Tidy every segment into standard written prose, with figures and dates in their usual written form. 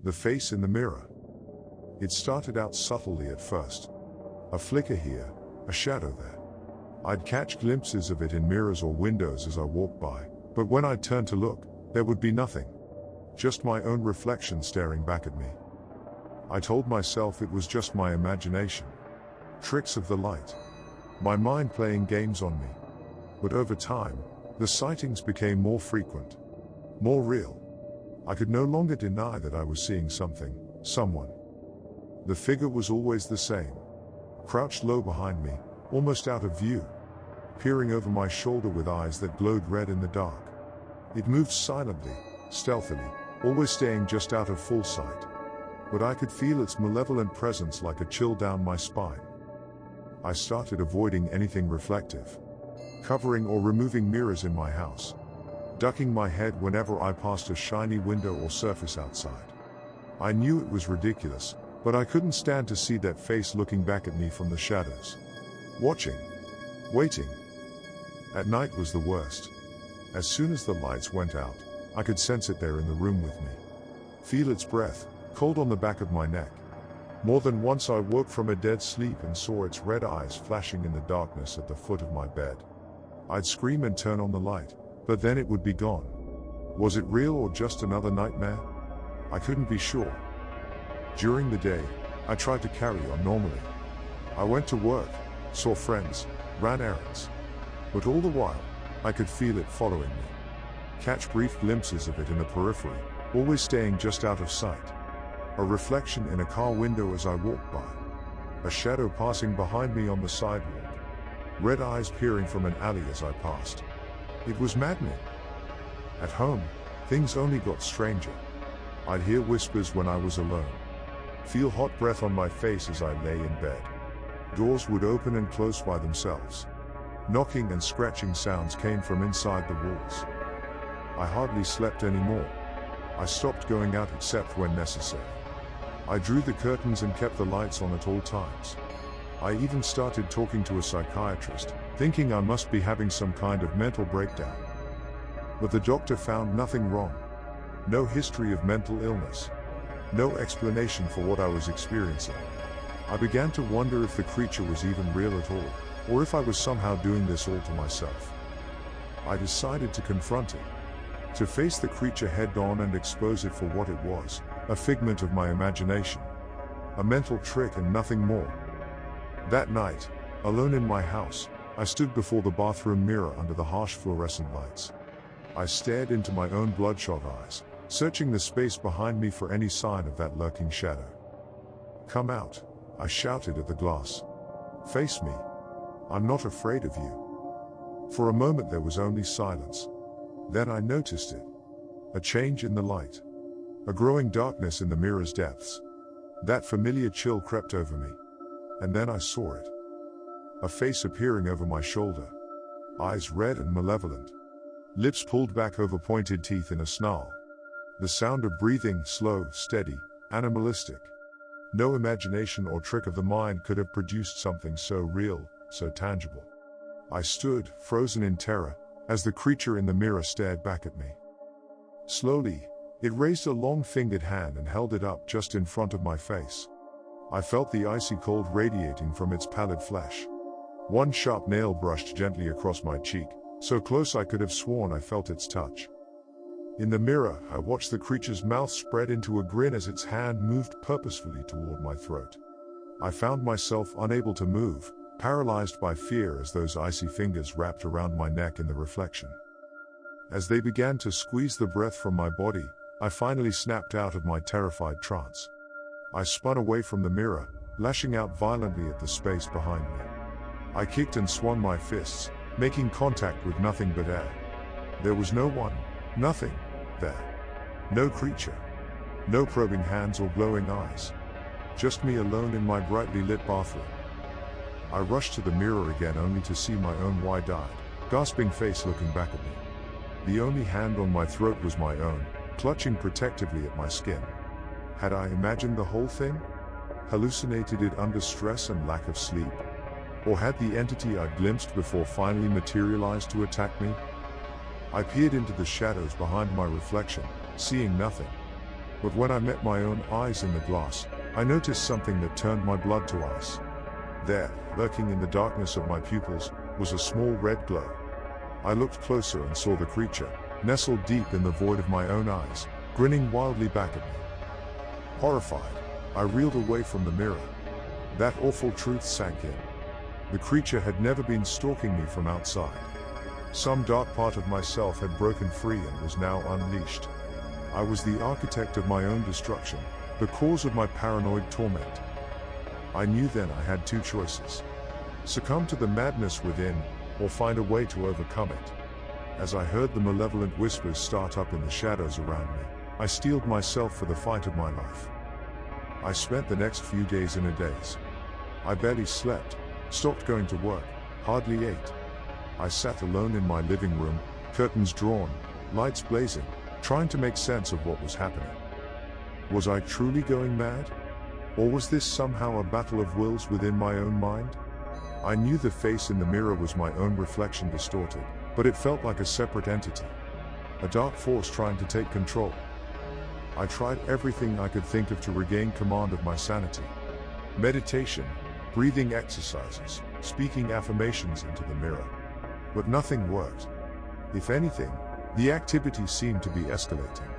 The face in the mirror. It started out subtly at first. A flicker here, a shadow there. I'd catch glimpses of it in mirrors or windows as I walked by, but when I'd turn to look, there would be nothing. Just my own reflection staring back at me. I told myself it was just my imagination. Tricks of the light. My mind playing games on me. But over time, the sightings became more frequent. More real. I could no longer deny that I was seeing something, someone. The figure was always the same. Crouched low behind me, almost out of view. Peering over my shoulder with eyes that glowed red in the dark. It moved silently, stealthily, always staying just out of full sight. But I could feel its malevolent presence like a chill down my spine. I started avoiding anything reflective. Covering or removing mirrors in my house. Ducking my head whenever I passed a shiny window or surface outside. I knew it was ridiculous, but I couldn't stand to see that face looking back at me from the shadows. Watching. Waiting. At night was the worst. As soon as the lights went out, I could sense it there in the room with me. Feel its breath, cold on the back of my neck. More than once I woke from a dead sleep and saw its red eyes flashing in the darkness at the foot of my bed. I'd scream and turn on the light, but then it would be gone. Was it real or just another nightmare? I couldn't be sure. During the day, I tried to carry on normally. I went to work, saw friends, ran errands. But all the while, I could feel it following me. Catch brief glimpses of it in the periphery, always staying just out of sight. A reflection in a car window as I walked by. A shadow passing behind me on the sidewalk. Red eyes peering from an alley as I passed. It was maddening. At home, things only got stranger. I'd hear whispers when I was alone. Feel hot breath on my face as I lay in bed. Doors would open and close by themselves. Knocking and scratching sounds came from inside the walls. I hardly slept anymore. I stopped going out except when necessary. I drew the curtains and kept the lights on at all times. I even started talking to a psychiatrist, thinking I must be having some kind of mental breakdown. But the doctor found nothing wrong. No history of mental illness. No explanation for what I was experiencing. I began to wonder if the creature was even real at all, or if I was somehow doing this all to myself. I decided to confront it. To face the creature head-on and expose it for what it was, a figment of my imagination. A mental trick and nothing more. That night, alone in my house, I stood before the bathroom mirror under the harsh fluorescent lights. I stared into my own bloodshot eyes, searching the space behind me for any sign of that lurking shadow. "Come out," I shouted at the glass. "Face me. I'm not afraid of you." For a moment there was only silence. Then I noticed it. A change in the light. A growing darkness in the mirror's depths. That familiar chill crept over me. And then I saw it. A face appearing over my shoulder. Eyes red and malevolent. Lips pulled back over pointed teeth in a snarl. The sound of breathing, slow, steady, animalistic. No imagination or trick of the mind could have produced something so real, so tangible. I stood, frozen in terror, as the creature in the mirror stared back at me. Slowly, it raised a long-fingered hand and held it up just in front of my face. I felt the icy cold radiating from its pallid flesh. One sharp nail brushed gently across my cheek, so close I could have sworn I felt its touch. In the mirror, I watched the creature's mouth spread into a grin as its hand moved purposefully toward my throat. I found myself unable to move, paralyzed by fear as those icy fingers wrapped around my neck in the reflection. As they began to squeeze the breath from my body, I finally snapped out of my terrified trance. I spun away from the mirror, lashing out violently at the space behind me. I kicked and swung my fists, making contact with nothing but air. There was no one, nothing, there. No creature. No probing hands or glowing eyes. Just me alone in my brightly lit bathroom. I rushed to the mirror again only to see my own wide-eyed, gasping face looking back at me. The only hand on my throat was my own, clutching protectively at my skin. Had I imagined the whole thing? Hallucinated it under stress and lack of sleep? Or had the entity I'd glimpsed before finally materialized to attack me? I peered into the shadows behind my reflection, seeing nothing. But when I met my own eyes in the glass, I noticed something that turned my blood to ice. There, lurking in the darkness of my pupils, was a small red glow. I looked closer and saw the creature, nestled deep in the void of my own eyes, grinning wildly back at me. Horrified, I reeled away from the mirror. That awful truth sank in. The creature had never been stalking me from outside. Some dark part of myself had broken free and was now unleashed. I was the architect of my own destruction, the cause of my paranoid torment. I knew then I had two choices: succumb to the madness within, or find a way to overcome it. As I heard the malevolent whispers start up in the shadows around me, I steeled myself for the fight of my life. I spent the next few days in a daze. I barely slept, stopped going to work, hardly ate. I sat alone in my living room, curtains drawn, lights blazing, trying to make sense of what was happening. Was I truly going mad? Or was this somehow a battle of wills within my own mind? I knew the face in the mirror was my own reflection distorted, but it felt like a separate entity. A dark force trying to take control. I tried everything I could think of to regain command of my sanity. Meditation, breathing exercises, speaking affirmations into the mirror. But nothing worked. If anything, the activity seemed to be escalating.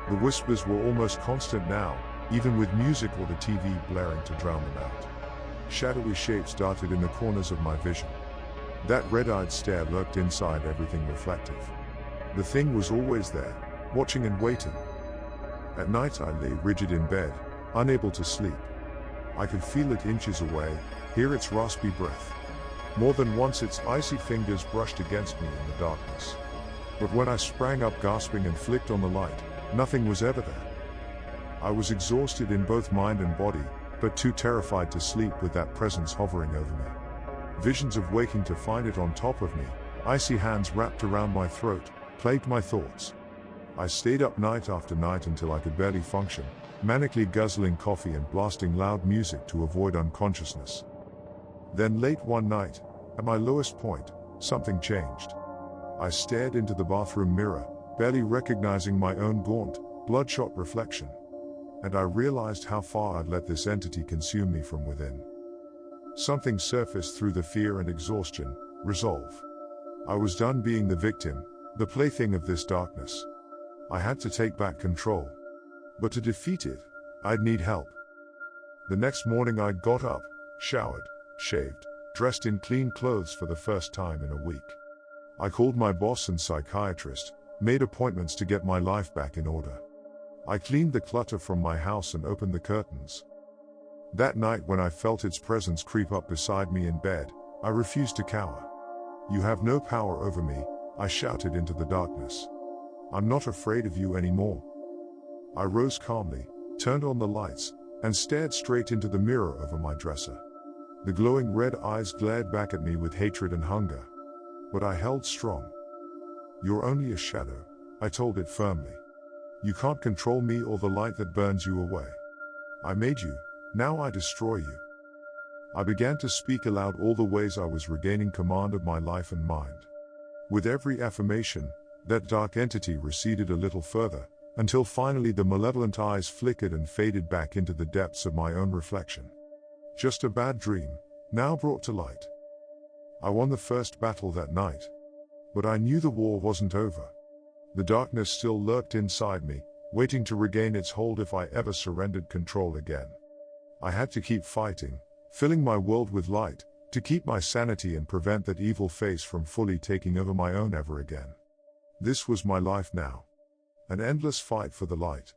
The whispers were almost constant now, even with music or the TV blaring to drown them out. Shadowy shapes darted in the corners of my vision. That red-eyed stare lurked inside everything reflective. The thing was always there, watching and waiting. At night I lay rigid in bed, unable to sleep. I could feel it inches away, hear its raspy breath. More than once its icy fingers brushed against me in the darkness. But when I sprang up gasping and flicked on the light, nothing was ever there. I was exhausted in both mind and body, but too terrified to sleep with that presence hovering over me. Visions of waking to find it on top of me, icy hands wrapped around my throat, plagued my thoughts. I stayed up night after night until I could barely function, manically guzzling coffee and blasting loud music to avoid unconsciousness. Then late one night, at my lowest point, something changed. I stared into the bathroom mirror, barely recognizing my own gaunt, bloodshot reflection. And I realized how far I'd let this entity consume me from within. Something surfaced through the fear and exhaustion: resolve. I was done being the victim, the plaything of this darkness. I had to take back control. But to defeat it, I'd need help. The next morning I got up, showered, shaved, dressed in clean clothes for the first time in a week. I called my boss and psychiatrist, made appointments to get my life back in order. I cleaned the clutter from my house and opened the curtains. That night when I felt its presence creep up beside me in bed, I refused to cower. "You have no power over me," I shouted into the darkness. "I'm not afraid of you anymore." I rose calmly, turned on the lights, and stared straight into the mirror over my dresser. The glowing red eyes glared back at me with hatred and hunger. But I held strong. "You're only a shadow," I told it firmly. "You can't control me or the light that burns you away. I made you, now I destroy you." I began to speak aloud all the ways I was regaining command of my life and mind. With every affirmation, that dark entity receded a little further, until finally the malevolent eyes flickered and faded back into the depths of my own reflection. Just a bad dream, now brought to light. I won the first battle that night. But I knew the war wasn't over. The darkness still lurked inside me, waiting to regain its hold if I ever surrendered control again. I had to keep fighting, filling my world with light, to keep my sanity and prevent that evil face from fully taking over my own ever again. This was my life now. An endless fight for the light.